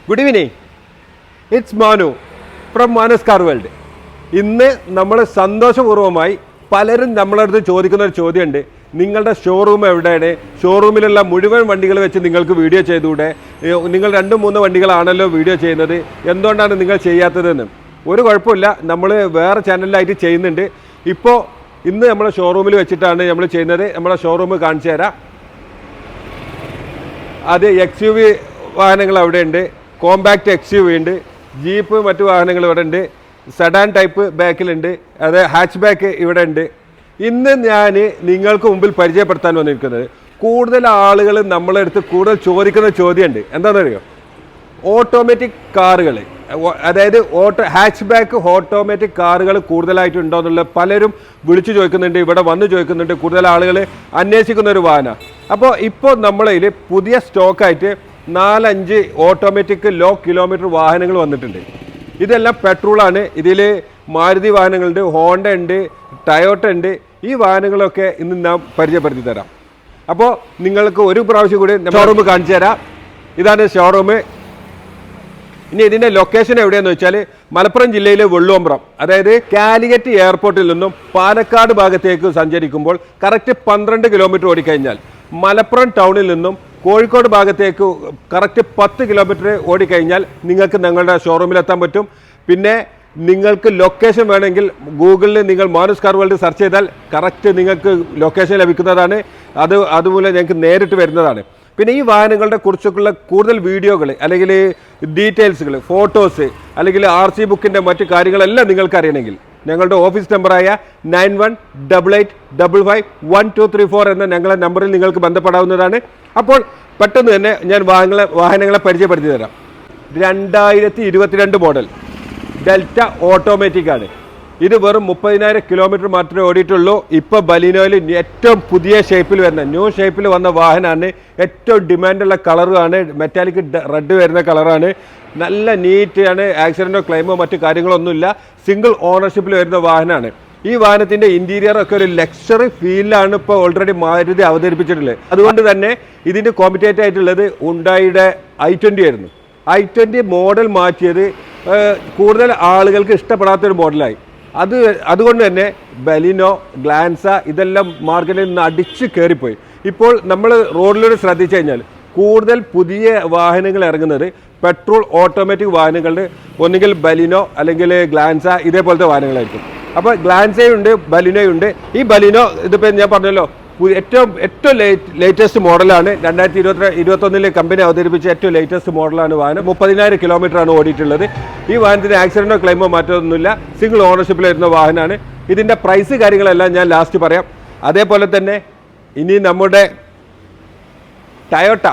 Good evening. It's Manu from Manu's Car World. ഇന്ന് നമ്മൾ സന്തോഷപൂർവ്വമായി പലരും നമ്മളടുത്ത് ചോദിക്കുന്ന ഒരു ചോദ്യമുണ്ട്. നിങ്ങളുടെ ഷോറൂം എവിടെയാണ്? ഷോറൂമിലുള്ള മുഴുവൻ വണ്ടികൾ വെച്ച് നിങ്ങൾക്ക് വീഡിയോ ചെയ്തുകൂടെ? നിങ്ങൾ 2-3 വണ്ടികളാണല്ലോ വീഡിയോ ചെയ്യുന്നത്, എന്തുകൊണ്ടാണ് നിങ്ങൾ ചെയ്യാത്തതെന്ന്. ഒരു കുഴപ്പമില്ല, നമ്മൾ വേറെ ചാനലിലായിട്ട് ചെയ്യുന്നുണ്ട്. ഇപ്പോൾ ഇന്ന് നമ്മൾ ഷോറൂമിൽ വെച്ചിട്ടാണ് നമ്മൾ ചെയ്യുന്നത്. നമ്മളെ ഷോറൂം കാണിച്ചു തരാം. അത് XUV വാഹനങ്ങൾ അവിടെ ഉണ്ട്, കോമ്പാക്റ്റ് XUV ഉണ്ട്, ജീപ്പ് മറ്റു വാഹനങ്ങൾ ഇവിടെ ഉണ്ട്, സെഡാൻ ടൈപ്പ് ബാക്കിലുണ്ട്, അത് ഹാച്ച് ബാക്ക് ഇവിടെ ഉണ്ട്. ഇന്ന് ഞാൻ നിങ്ങൾക്ക് മുമ്പിൽ പരിചയപ്പെടുത്താൻ വന്നിരിക്കുന്നത് കൂടുതൽ ആളുകൾ നമ്മളെടുത്ത് കൂടുതൽ ചോദിക്കുന്ന ചോദ്യമുണ്ട്. എന്താണെന്നറിയോ? ഓട്ടോമാറ്റിക് കാറുകൾ, അതായത് ഹാച്ച് ബാക്ക് ഓട്ടോമാറ്റിക് കാറുകൾ കൂടുതലായിട്ടുണ്ടോ എന്നുള്ള പലരും വിളിച്ചു ചോദിക്കുന്നുണ്ട്, ഇവിടെ വന്ന് ചോദിക്കുന്നുണ്ട്, കൂടുതൽ ആളുകൾ അന്വേഷിക്കുന്ന ഒരു വാഹനം. അപ്പോൾ ഇപ്പോൾ നമ്മളതിൽ പുതിയ സ്റ്റോക്കായിട്ട് 4-5 ഓട്ടോമാറ്റിക് ലോ കിലോമീറ്റർ വാഹനങ്ങൾ വന്നിട്ടുണ്ട്. ഇതെല്ലാം പെട്രോളാണ്. ഇതിൽ മാരുതി വാഹനങ്ങളുണ്ട്, ഹോണ്ട ഉണ്ട്, ടയോട്ട ഉണ്ട്. ഈ വാഹനങ്ങളൊക്കെ ഇന്ന് ഞാൻ പരിചയപ്പെടുത്തി തരാം. അപ്പോൾ നിങ്ങൾക്ക് ഒരു പ്രാവശ്യം കൂടി ഷോറൂം കാണിച്ചു തരാം. ഇതാണ് ഷോറൂം. ഇനി ഇതിൻ്റെ ലൊക്കേഷൻ എവിടെയാണെന്ന് വെച്ചാൽ മലപ്പുറം ജില്ലയിലെ വെള്ളുവമ്പ്രം, അതായത് കാലിക്കറ്റ് എയർപോർട്ടിൽ നിന്നും പാലക്കാട് ഭാഗത്തേക്ക് സഞ്ചരിക്കുമ്പോൾ കറക്റ്റ് 12 കിലോമീറ്റർ ഓടിക്കഴിഞ്ഞാൽ മലപ്പുറം ടൗണിൽ നിന്നും കോഴിക്കോട് ഭാഗത്തേക്ക് കറക്റ്റ് 10 കിലോമീറ്റർ ഓടിക്കഴിഞ്ഞാൽ നിങ്ങൾക്ക് ഞങ്ങളുടെ ഷോറൂമിലെത്താൻ പറ്റും. പിന്നെ നിങ്ങൾക്ക് ലൊക്കേഷൻ വേണമെങ്കിൽ ഗൂഗിളിൽ നിങ്ങൾ മാനുസ് കാർ വേൾഡ് സെർച്ച് ചെയ്താൽ കറക്റ്റ് നിങ്ങൾക്ക് ലൊക്കേഷൻ ലഭിക്കുന്നതാണ്. അതുമൂലം ഞങ്ങൾക്ക് നേരിട്ട് വരുന്നതാണ്. പിന്നെ ഈ വാഹനങ്ങളുടെ കുറിച്ചൊക്കെയുള്ള കൂടുതൽ വീഡിയോകൾ അല്ലെങ്കിൽ ഡീറ്റെയിൽസുകൾ, ഫോട്ടോസ് അല്ലെങ്കിൽ RC ബുക്കിൻ്റെ മറ്റു കാര്യങ്ങളെല്ലാം നിങ്ങൾക്ക് അറിയണമെങ്കിൽ ഞങ്ങളുടെ ഓഫീസ് നമ്പറായ 9188551234 എന്ന ഞങ്ങളുടെ നമ്പറിൽ നിങ്ങൾക്ക് ബന്ധപ്പെടാവുന്നതാണ്. അപ്പോൾ പെട്ടെന്ന് തന്നെ ഞാൻ വാഹനങ്ങളെ പരിചയപ്പെടുത്തി തരാം. 2022 മോഡൽ ഡെൽറ്റ ഓട്ടോമാറ്റിക് ആണ്. ഇത് വെറും 30,000 കിലോമീറ്റർ മാത്രമേ ഓടിയിട്ടുള്ളൂ. ഇപ്പോൾ ബലീനോയിൽ ഏറ്റവും പുതിയ ഷേപ്പിൽ വരുന്ന ന്യൂ ഷേപ്പിൽ വന്ന വാഹനമാണ്. ഏറ്റവും ഡിമാൻഡുള്ള കളറുമാണ്, മെറ്റാലിക് റെഡ് വരുന്ന കളറാണ്. നല്ല നീറ്റാണ്, ആക്സിഡൻറ്റോ ക്ലെയിമോ മറ്റു കാര്യങ്ങളൊന്നുമില്ല. സിംഗിൾ ഓണർഷിപ്പിൽ വരുന്ന വാഹനമാണ്. ഈ വാഹനത്തിൻ്റെ ഇൻറ്റീരിയറൊക്കെ ഒരു ലക്ഷറി ഫീലാണ് ഇപ്പോൾ ഓൾറെഡി മാരുതി അവതരിപ്പിച്ചിട്ടുള്ളത്. അതുകൊണ്ട് തന്നെ ഇതിൻ്റെ കോമ്പറ്റേറ്റീവ് ആയിട്ടുള്ളത് ഹുണ്ടായിയുടെ i20 ആയിരുന്നു. i20 മോഡൽ മാറ്റിയത് കൂടുതൽ ആളുകൾക്ക് ഇഷ്ടപ്പെടാത്തൊരു മോഡലായി. അതുകൊണ്ട് തന്നെ ബലിനോ, ഗ്ലാൻസ ഇതെല്ലാം മാർക്കറ്റിൽ നിന്ന് അടിച്ച് കയറിപ്പോയി. ഇപ്പോൾ നമ്മൾ റോഡിലൂടെ ശ്രദ്ധിച്ചു കഴിഞ്ഞാൽ കൂടുതൽ പുതിയ വാഹനങ്ങൾ ഇറങ്ങുന്നത് പെട്രോൾ ഓട്ടോമാറ്റിക് വാഹനങ്ങളുടെ ഒന്നുകിൽ ബലിനോ അല്ലെങ്കിൽ ഗ്ലാൻസ ഇതേപോലത്തെ വാഹനങ്ങളായിരിക്കും. അപ്പോൾ ഗ്ലാൻസയുണ്ട്, ബലിനോയുണ്ട്. ഈ ബലിനോ ഇതിപ്പോൾ ഞാൻ പറഞ്ഞല്ലോ ഏറ്റവും ലേറ്റസ്റ്റ് മോഡലാണ്. 2021 കമ്പനി അവതരിപ്പിച്ച ഏറ്റവും ലേറ്റസ്റ്റ് മോഡലാണ് വാഹനം. 30,000 കിലോമീറ്ററാണ് ഓടിയിട്ടുള്ളത്. ഈ വാഹനത്തിന് ആക്സിഡൻറ്റോ ക്ലെയിമോ മാറ്റമൊന്നുമില്ല, സിംഗിൾ ഓണർഷിപ്പിൽ വരുന്ന വാഹനമാണ്. ഇതിൻ്റെ പ്രൈസ് കാര്യങ്ങളെല്ലാം ഞാൻ ലാസ്റ്റ് പറയാം. അതേപോലെ തന്നെ ഇനി നമ്മുടെ ടയോട്ട,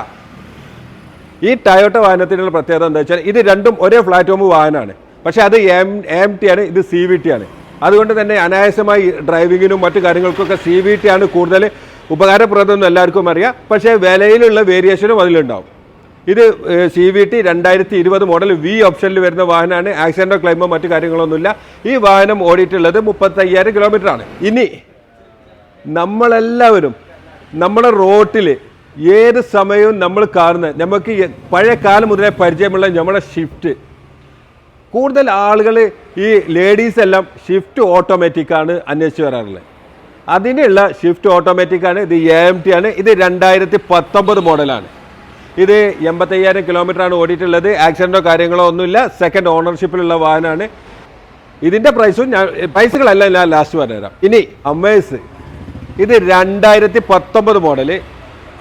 ഈ ടയോട്ട വാഹനത്തിനുള്ള പ്രത്യേകത എന്താ വെച്ചാൽ ഇത് രണ്ടും ഒരേ പ്ലാറ്റ്ഫോം വാഹനമാണ്. പക്ഷേ അത് AMT ആണ്, ഇത് CVT ആണ്. അതുകൊണ്ട് തന്നെ അനായാസമായി ഡ്രൈവിങ്ങിനും മറ്റു കാര്യങ്ങൾക്കൊക്കെ CVT ആണ് കൂടുതൽ ഉപകാരപ്രദമെന്ന് എല്ലാവർക്കും അറിയാം. പക്ഷേ വിലയിലുള്ള വേരിയേഷനും അതിലുണ്ടാവും. ഇത് CVT 2020 മോഡൽ V ഓപ്ഷനിൽ വരുന്ന വാഹനമാണ്. ആക്സിഡൻറ്റോ ക്ലെയിമോ മറ്റു കാര്യങ്ങളൊന്നുമില്ല. ഈ വാഹനം ഓടിയിട്ടുള്ളത് 35,000 കിലോമീറ്ററാണ്. ഇനി നമ്മളെല്ലാവരും നമ്മുടെ റോട്ടിൽ ഏത് സമയവും നമ്മൾ കാണുന്ന നമുക്ക് പഴയ കാലം മുതലേ പരിചയമുള്ള നമ്മുടെ ഷിഫ്റ്റ്, കൂടുതൽ ആളുകൾ ഈ ലേഡീസ് എല്ലാം ഷിഫ്റ്റ് ഓട്ടോമാറ്റിക്കാണ് അന്വേഷിച്ച് വരാറുള്ളത്. അതിനുള്ള ഷിഫ്റ്റ് ഓട്ടോമാറ്റിക്കാണ്. ഇത് AMT ആണ്. ഇത് 2019 മോഡലാണ്. ഇത് 85,000 കിലോമീറ്ററാണ് ഓടിയിട്ടുള്ളത്. ആക്സിഡൻറ്റോ കാര്യങ്ങളോ ഒന്നുമില്ല. സെക്കൻഡ് ഓണർഷിപ്പിലുള്ള വാഹനമാണ്. ഇതിൻ്റെ പ്രൈസുകളെല്ലാം ഞാൻ ലാസ്റ്റ് പറഞ്ഞുതരാം. ഇനി അമേസ്, ഇത് 2019 മോഡല്,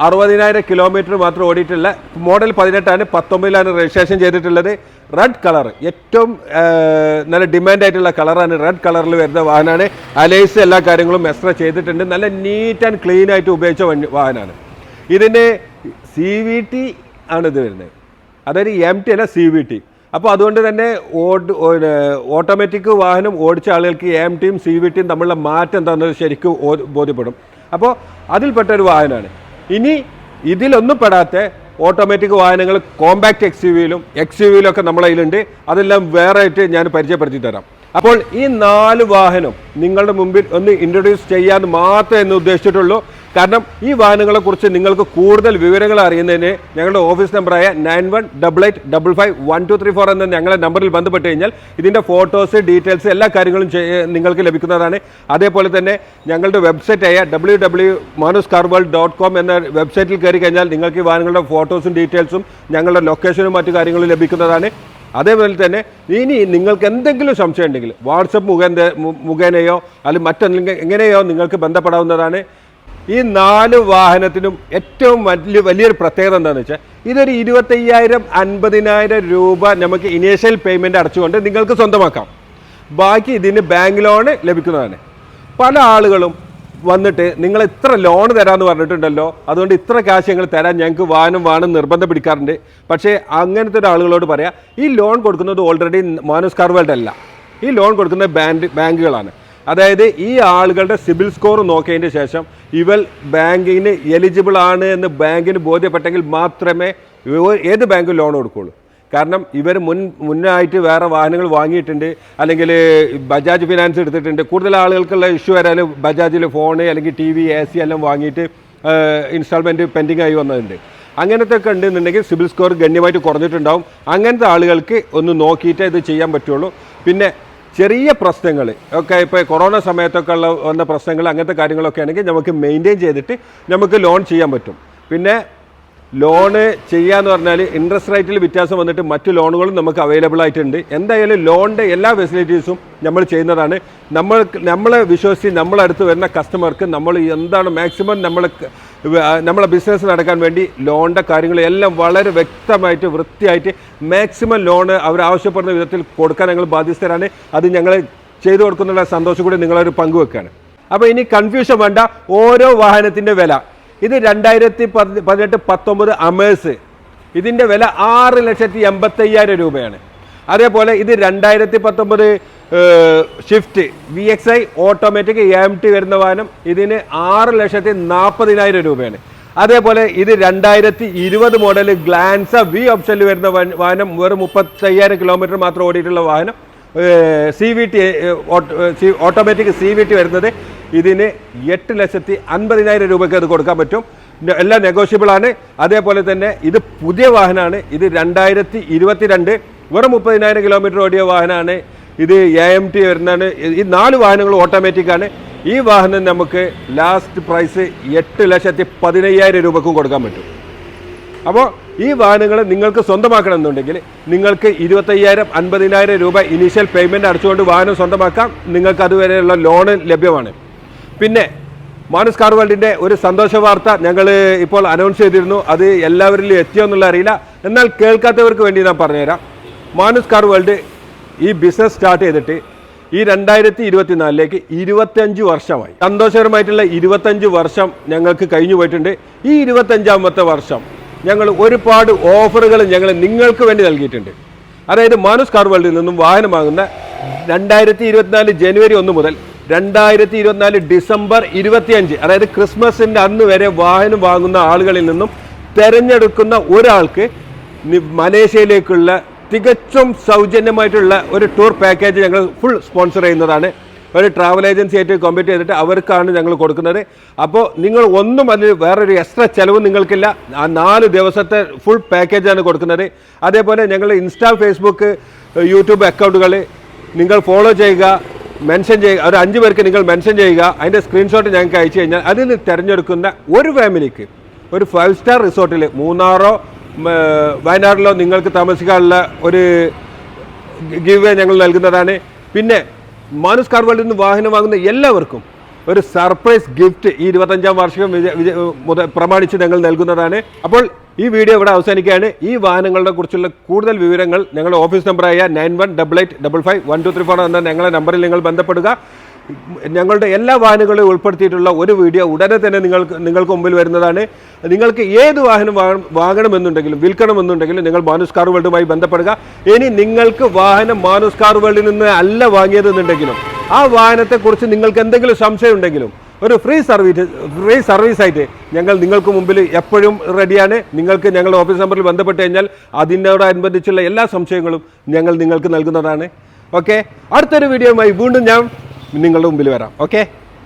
60,000 കിലോമീറ്റർ മാത്രം ഓടിയിട്ടുള്ള മോഡൽ 18 ആണ്. 19 രജിസ്ട്രേഷൻ ചെയ്തിട്ടുള്ളത്. റെഡ് കളർ ഏറ്റവും നല്ല ഡിമാൻഡായിട്ടുള്ള കളറാണ്. റെഡ് കളറിൽ വരുന്ന വാഹനമാണ്. അലൈസ് എല്ലാ കാര്യങ്ങളും എക്സ്ട്രാ ചെയ്തിട്ടുണ്ട്. നല്ല നീറ്റ് ആൻഡ് ക്ലീൻ ആയിട്ട് ഉപയോഗിച്ച വാഹനമാണ്. ഇതിന് CVT ആണ് ഇത് വരുന്നത്, അതായത് MT അല്ല CVT. അപ്പോൾ അതുകൊണ്ട് തന്നെ ഓട്ടോമാറ്റിക് വാഹനം ഓടിച്ച ആളുകൾക്ക് AMTയും CVTയും തമ്മിലുള്ള മാറ്റം എന്താണെന്ന് ശരിക്കും ബോധ്യപ്പെടും. അപ്പോൾ അതിൽപ്പെട്ടൊരു വാഹനമാണ്. ഇനി ഇതിലൊന്നും പെടാത്ത ഓട്ടോമാറ്റിക് വാഹനങ്ങൾ കോമ്പാക്റ്റ് XUVയിലും ഒക്കെ നമ്മളെ കയ്യിലുണ്ട്. അതെല്ലാം വേറെ ആയിട്ട് ഞാൻ പരിചയപ്പെടുത്തി തരാം. അപ്പോൾ ഈ 4 വാഹനം നിങ്ങളുടെ മുമ്പിൽ ഒന്ന് ഇൻട്രൊഡ്യൂസ് ചെയ്യാൻ മാത്രമേ എന്ന് ഉദ്ദേശിച്ചിട്ടുള്ളൂ. കാരണം ഈ വാഹനങ്ങളെക്കുറിച്ച് നിങ്ങൾക്ക് കൂടുതൽ വിവരങ്ങൾ അറിയുന്നതിന് ഞങ്ങളുടെ ഓഫീസ് നമ്പറായ 9188551234 എന്ന ഞങ്ങളുടെ നമ്പറിൽ ബന്ധപ്പെട്ട് കഴിഞ്ഞാൽ ഇതിൻ്റെ ഫോട്ടോസ്, ഡീറ്റെയിൽസ് എല്ലാ കാര്യങ്ങളും നിങ്ങൾക്ക് ലഭിക്കുന്നതാണ്. അതേപോലെ തന്നെ ഞങ്ങളുടെ വെബ്സൈറ്റായ www.manuscarworld.com എന്ന വെബ്സൈറ്റിൽ കയറി കഴിഞ്ഞാൽ നിങ്ങൾക്ക് ഈ വാഹനങ്ങളുടെ ഫോട്ടോസും ഡീറ്റെയിൽസും ഞങ്ങളുടെ ലൊക്കേഷനും മറ്റു കാര്യങ്ങളും ലഭിക്കുന്നതാണ്. അതേപോലെ തന്നെ ഇനി നിങ്ങൾക്ക് എന്തെങ്കിലും സംശയം ഉണ്ടെങ്കിൽ വാട്സപ്പ് മുഖേനയോ അല്ലെങ്കിൽ മറ്റെന്തെങ്കിലും എങ്ങനെയോ നിങ്ങൾക്ക് ബന്ധപ്പെടാവുന്നതാണ്. ഈ 4 വാഹനത്തിനും ഏറ്റവും വലിയൊരു പ്രത്യേകത എന്താണെന്ന് വെച്ചാൽ ഇതൊരു 25,000 50,000 രൂപ നമുക്ക് ഇനീഷ്യൽ പേയ്മെൻറ്റ് അടച്ചുകൊണ്ട് നിങ്ങൾക്ക് സ്വന്തമാക്കാം. ബാക്കി ഇതിന് ബാങ്ക് ലോണ് ലഭിക്കുന്നതാണ്. പല ആളുകളും വന്നിട്ട് നിങ്ങൾ ഇത്ര ലോൺ തരാമെന്ന് പറഞ്ഞിട്ടുണ്ടല്ലോ, അതുകൊണ്ട് ഇത്ര കാശ് ഞങ്ങൾ തരാൻ ഞങ്ങൾക്ക് വാഹനം നിർബന്ധം പിടിക്കാറുണ്ട്. പക്ഷേ അങ്ങനത്തെ ആളുകളോട് പറയാം, ഈ ലോൺ കൊടുക്കുന്നത് ഓൾറെഡി മാനുസ് കാർ വേൾഡ് അല്ല, ഈ ലോൺ കൊടുക്കുന്ന ബാങ്കുകളാണ്. അതായത് ഈ ആളുകളുടെ സിബിൽ സ്കോർ നോക്കിയതിന് ശേഷം ഇവർ ബാങ്കിന് എലിജിബിൾ ആണ് എന്ന് ബാങ്കിന് ബോധ്യപ്പെട്ടെങ്കിൽ മാത്രമേ ഏത് ബാങ്കും ലോൺ കൊടുക്കുകയുള്ളൂ. കാരണം ഇവർ മുന്നായിട്ട് വേറെ വാഹനങ്ങൾ വാങ്ങിയിട്ടുണ്ട്, അല്ലെങ്കിൽ ബജാജ് ഫിനാൻസ് എടുത്തിട്ടുണ്ട്. കൂടുതൽ ആളുകൾക്കുള്ള ഇഷ്യൂ വരാൻ ബജാജിൽ ഫോണ് അല്ലെങ്കിൽ TV, AC എല്ലാം വാങ്ങിയിട്ട് ഇൻസ്റ്റാൾമെൻറ്റ് പെൻഡിങ് ആയി വന്നതുണ്ട്. അങ്ങനത്തെ ഒക്കെ ഉണ്ടെന്നുണ്ടെങ്കിൽ സിബിൽ സ്കോർ ഗണ്യമായിട്ട് കുറഞ്ഞിട്ടുണ്ടാവും. അങ്ങനത്തെ ആളുകൾക്ക് ഒന്ന് നോക്കിയിട്ടേ ഇത് ചെയ്യാൻ പറ്റുള്ളൂ. പിന്നെ ചെറിയ പ്രശ്നങ്ങൾ ഒക്കെ ഇപ്പോൾ കൊറോണ സമയത്തൊക്കെ വന്ന പ്രശ്നങ്ങൾ അങ്ങനത്തെ കാര്യങ്ങളൊക്കെ ആണെങ്കിൽ നമുക്ക് മെയിൻറ്റെയിൻ ചെയ്തിട്ട് നമുക്ക് ലോൺ ചെയ്യാൻ പറ്റും. പിന്നെ ലോണ് ചെയ്യാന്ന് പറഞ്ഞാൽ ഇൻട്രസ്റ്റ് റേറ്റിൽ വ്യത്യാസം വന്നിട്ട് മറ്റു ലോണുകളും നമുക്ക് അവൈലബിൾ ആയിട്ടുണ്ട്. എന്തായാലും ലോണിൻ്റെ എല്ലാ ഫെസിലിറ്റീസും നമ്മൾ ചെയ്യുന്നതാണ്. നമ്മളെ വിശ്വസിച്ച് നമ്മളടുത്ത് വരുന്ന കസ്റ്റമർക്ക് നമ്മൾ എന്താണ് മാക്സിമം നമ്മളെ ബിസിനസ് നടക്കാൻ വേണ്ടി ലോണിൻ്റെ കാര്യങ്ങളെല്ലാം വളരെ വ്യക്തമായിട്ട് വൃത്തിയായിട്ട് മാക്സിമം ലോണ് അവർ ആവശ്യപ്പെടുന്ന വിധത്തിൽ കൊടുക്കാൻ ഞങ്ങൾ ബാധ്യസ്ഥരാണ്. അത് ഞങ്ങൾ ചെയ്തു കൊടുക്കുന്നുള്ള സന്തോഷം കൂടി നിങ്ങളൊരു പങ്കുവെക്കുകയാണ്. അപ്പോൾ ഇനി കൺഫ്യൂഷൻ വേണ്ട. ഓരോ വാഹനത്തിൻ്റെ വില, ഇത് 2018-19 അമേഴ്സ്, ഇതിൻ്റെ വില 6,85,000 രൂപയാണ്. അതേപോലെ ഇത് 2019 ഷിഫ്റ്റ് VXI ഓട്ടോമാറ്റിക് AMT വരുന്ന വാഹനം, ഇതിന് 6,40,000 രൂപയാണ്. അതേപോലെ ഇത് 2020 മോഡൽ ഗ്ലാൻസ V ഓപ്ഷനിൽ വരുന്ന വാഹനം, വെറും 35,000 കിലോമീറ്റർ മാത്രം ഓടിയിട്ടുള്ള വാഹനം, CVT ഓട്ടോമാറ്റിക് CVT വരുന്നത്, ഇതിന് 8,50,000 രൂപയ്ക്ക് അത് കൊടുക്കാൻ പറ്റും. എല്ലാം നെഗോഷ്യബിൾ ആണ്. അതേപോലെ തന്നെ ഇത് പുതിയ വാഹനമാണ്. ഇത് 2022 വെറും 30,000 കിലോമീറ്റർ ഓടിയ വാഹനമാണ്. ഇത് AMT വരുന്നതാണ്. ഈ 4 വാഹനങ്ങൾ ഓട്ടോമാറ്റിക്കാണ്. ഈ വാഹനം നമുക്ക് ലാസ്റ്റ് പ്രൈസ് 8,15,000 രൂപക്കും കൊടുക്കാൻ പറ്റും. അപ്പോൾ ഈ വാഹനങ്ങൾ നിങ്ങൾക്ക് സ്വന്തമാക്കണമെന്നുണ്ടെങ്കിൽ നിങ്ങൾക്ക് 25,000 50,000 രൂപ ഇനീഷ്യൽ പേയ്മെൻറ്റ് അടച്ചുകൊണ്ട് വാഹനം സ്വന്തമാക്കാം. നിങ്ങൾക്ക് അതുവരെയുള്ള ലോണ് ലഭ്യമാണ്. പിന്നെ മാനുസ് കാർ വേൾഡിൻ്റെ ഒരു സന്തോഷ വാർത്ത ഞങ്ങൾ ഇപ്പോൾ അനൗൺസ് ചെയ്തിരുന്നു. അത് എല്ലാവരിലും എത്തിയോ എന്നുള്ള അറിയില്ല. എന്നാൽ കേൾക്കാത്തവർക്ക് വേണ്ടി ഞാൻ പറഞ്ഞുതരാം. മാനുസ് കാർ വേൾഡ് ഈ ബിസിനസ് സ്റ്റാർട്ട് ചെയ്തിട്ട് ഈ 2024 25 വർഷമായി. സന്തോഷകരമായിട്ടുള്ള 25 വർഷം ഞങ്ങൾക്ക് കഴിഞ്ഞു പോയിട്ടുണ്ട്. ഈ 25ാമത്തെ വർഷം ഞങ്ങൾ ഒരുപാട് ഓഫറുകൾ ഞങ്ങൾ നിങ്ങൾക്ക് വേണ്ടി നൽകിയിട്ടുണ്ട്. അതായത് മാനുസ് കാർ വേൾഡിൽ നിന്നും വാഹനം വാങ്ങുന്ന 2024 ജനുവരി 1 മുതൽ 2024 ഡിസംബർ 25, അതായത് ക്രിസ്മസിൻ്റെ അന്ന് വരെ വാഹനം വാങ്ങുന്ന ആളുകളിൽ നിന്നും തിരഞ്ഞെടുക്കുന്ന ഒരാൾക്ക് മലേഷ്യയിലേക്കുള്ള തികച്ചും സൗജന്യമായിട്ടുള്ള ഒരു ടൂർ പാക്കേജ് ഞങ്ങൾ ഫുൾ സ്പോൺസർ ചെയ്യുന്നതാണ്. ഒരു ട്രാവൽ ഏജൻസി ആയിട്ട് കോമ്പീറ്റ് ചെയ്തിട്ട് അവർക്കാണ് ഞങ്ങൾ കൊടുക്കുന്നത്. അപ്പോൾ നിങ്ങൾ ഒന്നും അതിൽ വേറൊരു എക്സ്ട്രാ ചിലവും നിങ്ങൾക്കില്ല. ആ 4 ദിവസത്തെ ഫുൾ പാക്കേജാണ് കൊടുക്കുന്നത്. അതേപോലെ ഞങ്ങൾ ഇൻസ്റ്റാ, ഫേസ്ബുക്ക്, യൂട്യൂബ് അക്കൗണ്ടുകൾ നിങ്ങൾ ഫോളോ ചെയ്യുക, മെൻഷൻ ചെയ്യുക. ഒരു 5 പേർക്ക് നിങ്ങൾ മെൻഷൻ ചെയ്യുക. അതിൻ്റെ സ്ക്രീൻഷോട്ട് ഞങ്ങൾക്ക് അയച്ചു കഴിഞ്ഞാൽ അതിൽ നിന്ന് തിരഞ്ഞെടുക്കുന്ന ഒരു ഫാമിലിക്ക് ഒരു 5 സ്റ്റാർ റിസോർട്ടിൽ മൂന്നാറോ വയനാട്ടിലോ നിങ്ങൾക്ക് താമസിക്കാനുള്ള ഒരു ഗിവ് വേ ഞങ്ങൾ നൽകുന്നതാണ്. പിന്നെ മാനുസ് കാർ വേൾഡിൽ നിന്ന് വാഹനം വാങ്ങുന്ന എല്ലാവർക്കും ഒരു സർപ്രൈസ് ഗിഫ്റ്റ് ഈ 25ാം വാർഷികം പ്രമാണിച്ച് ഞങ്ങൾ നൽകുന്നതാണ്. അപ്പോൾ ഈ വീഡിയോ ഇവിടെ അവസാനിക്കുകയാണ്. ഈ വാഹനങ്ങളെ കുറിച്ചുള്ള കൂടുതൽ വിവരങ്ങൾ ഞങ്ങളുടെ ഓഫീസ് നമ്പറായ 9188551234 എന്ന ഞങ്ങളുടെ നമ്പറിൽ നിങ്ങൾ ബന്ധപ്പെടുക. ഞങ്ങളുടെ എല്ലാ വാഹനങ്ങളും ഉൾപ്പെടുത്തിയിട്ടുള്ള ഒരു വീഡിയോ ഉടനെ തന്നെ നിങ്ങൾക്ക് മുമ്പിൽ വരുന്നതാണ്. നിങ്ങൾക്ക് ഏത് വാഹനം വാങ്ങണമെന്നുണ്ടെങ്കിലും വിൽക്കണമെന്നുണ്ടെങ്കിലും നിങ്ങൾ മാനുസ് കാർ വേൾഡുമായി ബന്ധപ്പെടുക. ഇനി നിങ്ങൾക്ക് വാഹനം മാനുസ് കാർ വേൾഡിൽ നിന്ന് അല്ല വാങ്ങിയതെന്നുണ്ടെങ്കിലും ആ വാഹനത്തെക്കുറിച്ച് നിങ്ങൾക്ക് എന്തെങ്കിലും സംശയം ഉണ്ടെങ്കിലും ഒരു ഫ്രീ സർവീസായിട്ട് ഞങ്ങൾ നിങ്ങൾക്ക് മുമ്പിൽ എപ്പോഴും റെഡിയാണ്. നിങ്ങൾക്ക് ഞങ്ങളുടെ ഓഫീസ് നമ്പറിൽ ബന്ധപ്പെട്ട് കഴിഞ്ഞാൽ അതിനോടനുബന്ധിച്ചുള്ള എല്ലാ സംശയങ്ങളും ഞങ്ങൾ നിങ്ങൾക്ക് നൽകുന്നതാണ്. ഓക്കെ, അടുത്തൊരു വീഡിയോയുമായി വീണ്ടും ഞാൻ നിങ്ങളുടെ മുമ്പിൽ വരാം. ഓക്കെ.